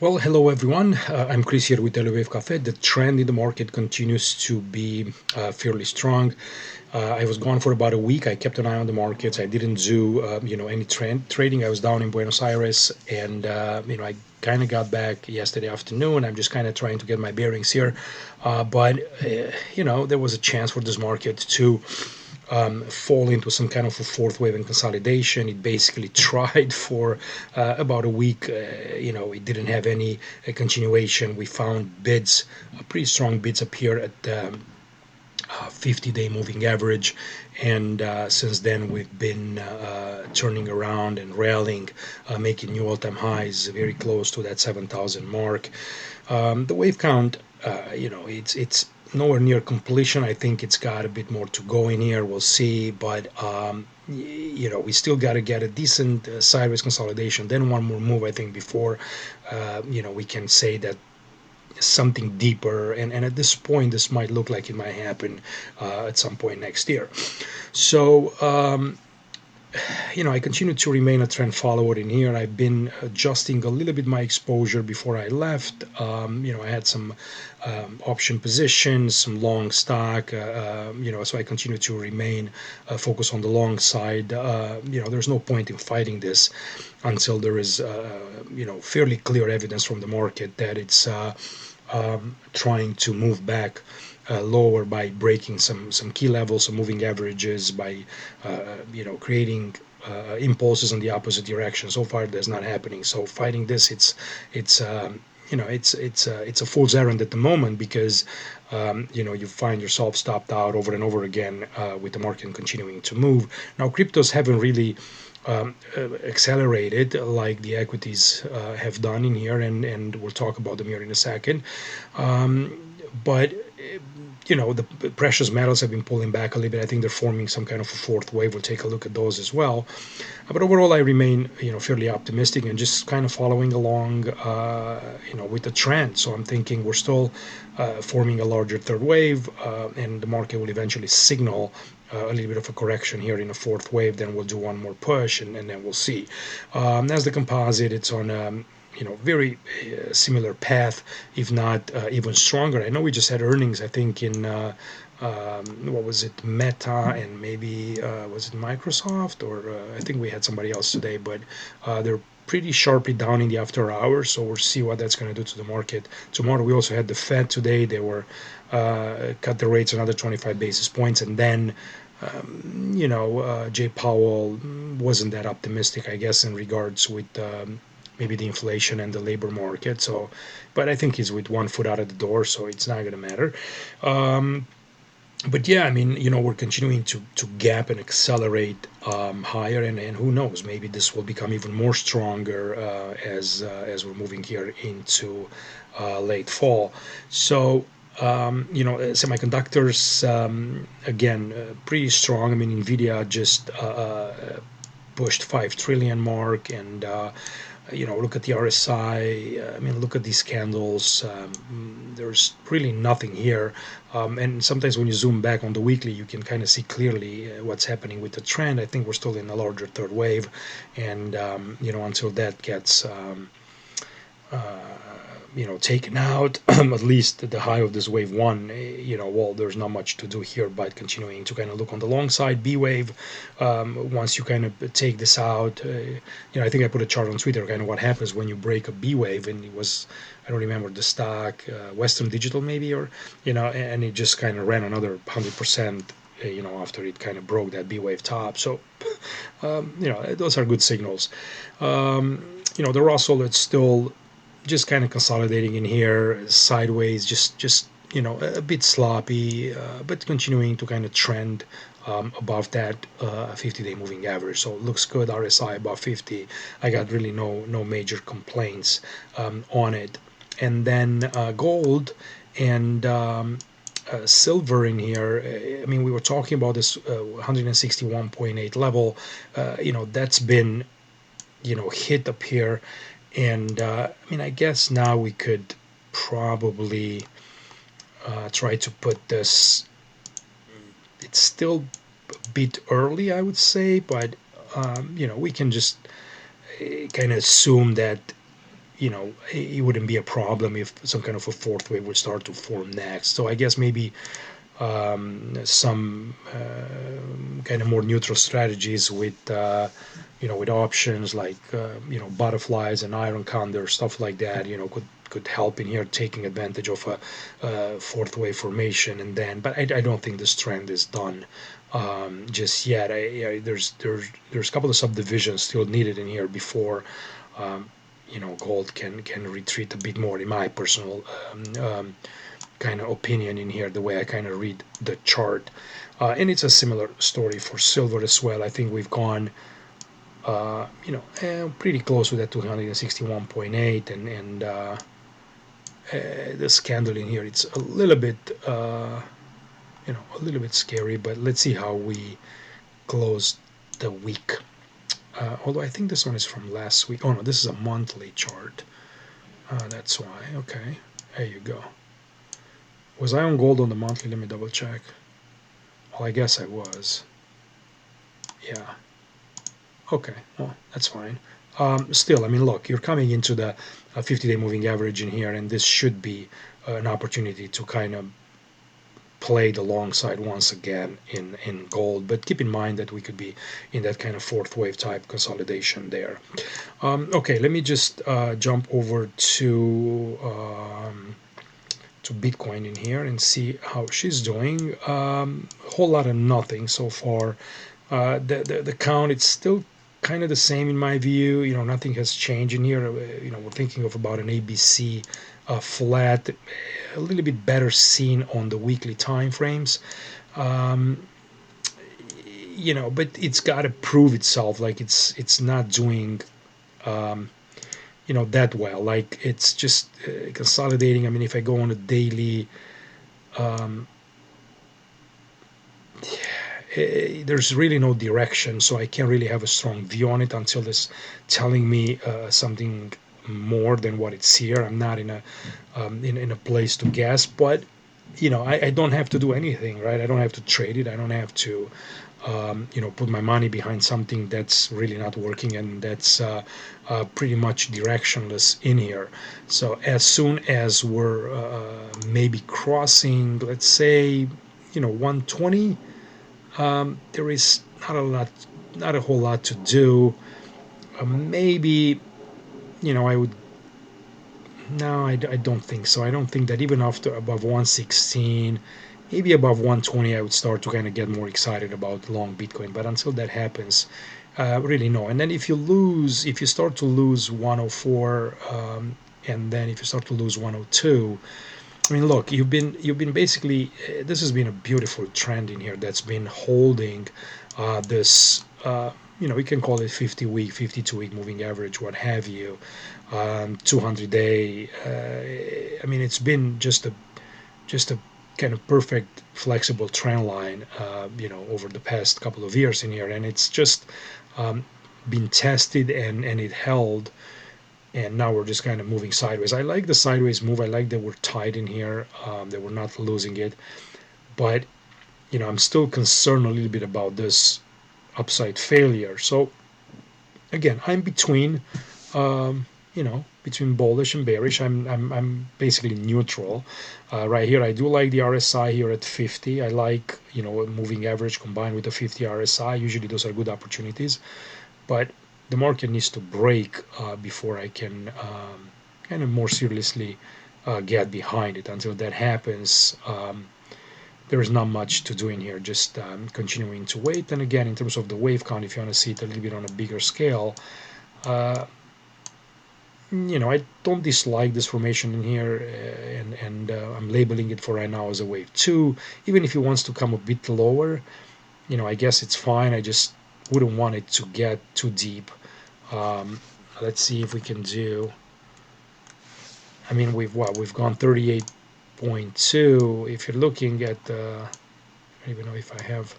Well, hello everyone. I'm Chris here with Telewave Cafe. The trend in the market continues to be fairly strong. I was gone for about a week. I kept an eye on the markets. I didn't do any trend trading. I was down in Buenos Aires, and I kind of got back yesterday afternoon. I'm just kind of trying to get my bearings here, but there was a chance for this market to fall into some kind of a fourth wave and consolidation. It basically tried for about a week. It didn't have any continuation. We found bids, pretty strong bids appear at the 50-day moving average, and since then we've been turning around and rallying, making new all-time highs, very close to that 7,000 mark. The wave count, it's nowhere near completion. I think it's got a bit more to go in here. We'll see, but we still got to get a decent sideways consolidation, then one more move, I think, before we can say that something deeper, and at this point this might look like it might happen at some point next year. So I continue to remain a trend follower in here. I've been adjusting a little bit my exposure before I left. I had some option positions, some long stock, so I continue to remain focused on the long side. There's no point in fighting this until there is, fairly clear evidence from the market that it's trying to move back lower by breaking some key levels, some moving averages, by creating impulses in the opposite direction. So far, that's not happening. So fighting this, it's a fool's errand at the moment, because you find yourself stopped out over and over again with the market continuing to move. Now, cryptos haven't really accelerated like the equities have done in here, and we'll talk about them here in a second. But the precious metals have been pulling back a little bit. I think they're forming some kind of a fourth wave. We'll take a look at those as well. But overall, I remain, fairly optimistic and just kind of following along, with the trend. So I'm thinking we're still forming a larger third wave, and the market will eventually signal a little bit of a correction here in a fourth wave. Then we'll do one more push, and then we'll see. As the composite, it's on very similar path, if not even stronger. I know we just had earnings, I think, in what was it, Meta, and maybe was it Microsoft, or I think we had somebody else today, but they're pretty sharply down in the after hours, so we'll see what that's going to do to the market tomorrow. We also had the Fed today. They were cut the rates another 25 basis points, and then Jay Powell wasn't that optimistic, I guess, in regards with maybe the inflation and the labor market. So, but I think he's with one foot out of the door, so it's not going to matter. But yeah, I mean, we're continuing to gap and accelerate higher, and who knows, maybe this will become even more stronger as we're moving here into late fall. So semiconductors, again, pretty strong. I mean, Nvidia just pushed 5 trillion mark, and look at the RSI. I mean, look at these candles. There's really nothing here. And sometimes when you zoom back on the weekly, you can kind of see clearly what's happening with the trend. I think we're still in a larger third wave, and until that gets taken out, at least the high of this wave one, well, there's not much to do here but continuing to kind of look on the long side. B wave, once you kind of take this out, I think I put a chart on Twitter, kind of what happens when you break a B wave, and it was, I don't remember the stock, Western Digital maybe, or, and it just kind of ran another 100%, after it kind of broke that B wave top. So, those are good signals. The Russell, it's still just kind of consolidating in here sideways, just a bit sloppy, but continuing to kind of trend above that 50-day moving average. So it looks good. RSI above 50. I got really no major complaints on it. And then gold and silver in here. I mean, we were talking about this 161.8 level. That's been hit up here. And I mean, I guess now we could probably try to put this. It's still a bit early, I would say, but we can just kind of assume that it wouldn't be a problem if some kind of a fourth wave would start to form next. So I guess maybe some kind of more neutral strategies with with options like butterflies and iron condor, stuff like that, could help in here, taking advantage of a fourth wave formation. And then, but I don't think this trend is done just yet. There's a couple of subdivisions still needed in here before gold can retreat a bit more, in my personal kind of opinion in here, the way I kind of read the chart. And it's a similar story for silver as well. I think we've gone, pretty close to that 261.8, and this candle in here, it's a little bit scary. But let's see how we close the week. Although I think this one is from last week. Oh no, this is a monthly chart. That's why. Okay, there you go. Was I on gold on the monthly? Let me double check. Well, I guess I was. Yeah. Okay. Well, that's fine. Still, I mean, look, you're coming into the 50-day moving average in here, and this should be an opportunity to kind of play the long side once again in gold. But keep in mind that we could be in that kind of fourth wave type consolidation there. Okay, let me just jump over to Bitcoin in here and see how she's doing. Whole lot of nothing so far. The count, it's still kind of the same in my view. Nothing has changed in here. We're thinking of about an ABC flat, a little bit better seen on the weekly time frames. Um, but it's got to prove itself. Like it's not doing that well. Like it's just consolidating. I mean, if I go on a daily, um, there's really no direction, so I can't really have a strong view on it until it's telling me something more than what it's here. I'm not in a place to guess, but I don't have to do anything, right? I don't have to trade it. I don't have to put my money behind something that's really not working, and that's pretty much directionless in here. So as soon as we're maybe crossing, let's say, 120, there is not a whole lot to do. Maybe, I would. No, I don't think so. I don't think that even after above 116, maybe above 120, I would start to kind of get more excited about long Bitcoin. But until that happens, really no. And then if you start to lose 104, and then if you start to lose 102, I mean, look, you've been basically, this has been a beautiful trend in here that's been holding this. We can call it 50-week, 52-week moving average, what have you, 200-day. I mean, it's been just a kind of perfect flexible trend line, over the past couple of years in here, and it's just um, been tested and it held, and now we're just kind of moving sideways. I like the sideways move. I like that we're tight in here, that we're not losing it. But I'm still concerned a little bit about this upside failure. So again, I'm between bullish and bearish. I'm basically neutral. Right here, I do like the RSI here at 50. I like a moving average combined with the 50 RSI. Usually those are good opportunities, but the market needs to break before I can kind of more seriously get behind it. Until that happens, there is not much to do in here, just continuing to wait. And again, in terms of the wave count, if you want to see it a little bit on a bigger scale, uh, I don't dislike this formation in here, and I'm labeling it for right now as a wave 2. Even if it wants to come a bit lower, I guess it's fine. I just wouldn't want it to get too deep. Um, let's see if we can do. I mean, we've gone 38.2. If you're looking at I don't even know if I have.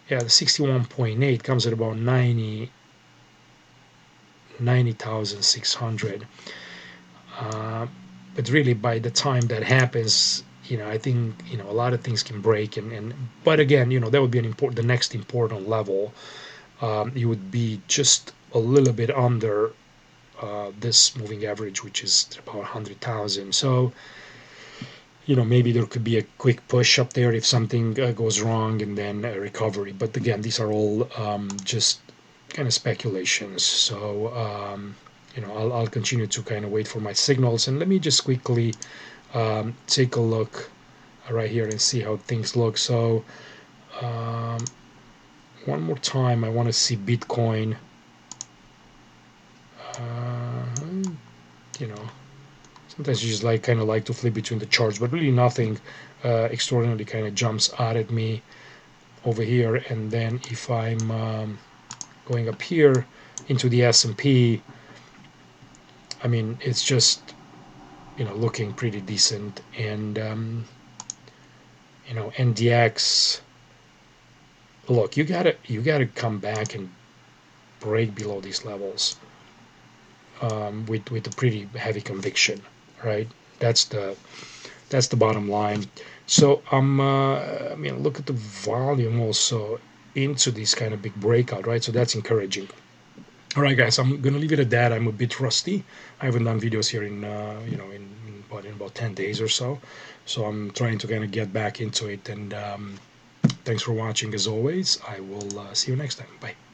Yeah, the 61.8 comes at about 90,600. Uh, but really, by the time that happens, I think a lot of things can break, and but again, that would be the next important level. You would be just a little bit under this moving average, which is about 100,000. So maybe there could be a quick push up there if something goes wrong, and then a recovery. But again, these are all just kind of speculations. So I'll continue to kind of wait for my signals, and let me just quickly take a look right here and see how things look. So um, one more time, I want to see Bitcoin. Uh, you know, Sometimes you just kind of like to flip between the charts, but really nothing extraordinarily kind of jumps out at me over here. And then if I'm going up here into the S&P, I mean, it's just looking pretty decent. And NDX, look, you gotta come back and break below these levels with a pretty heavy conviction, right? That's the that's the bottom line. So I mean, look at the volume also into this kind of big breakout, right? So that's encouraging. All right, guys, I'm gonna leave it at that. I'm a bit rusty. I haven't done videos here in in about 10 days or so. So I'm trying to kind of get back into it. And thanks for watching as always. I will see you next time. Bye.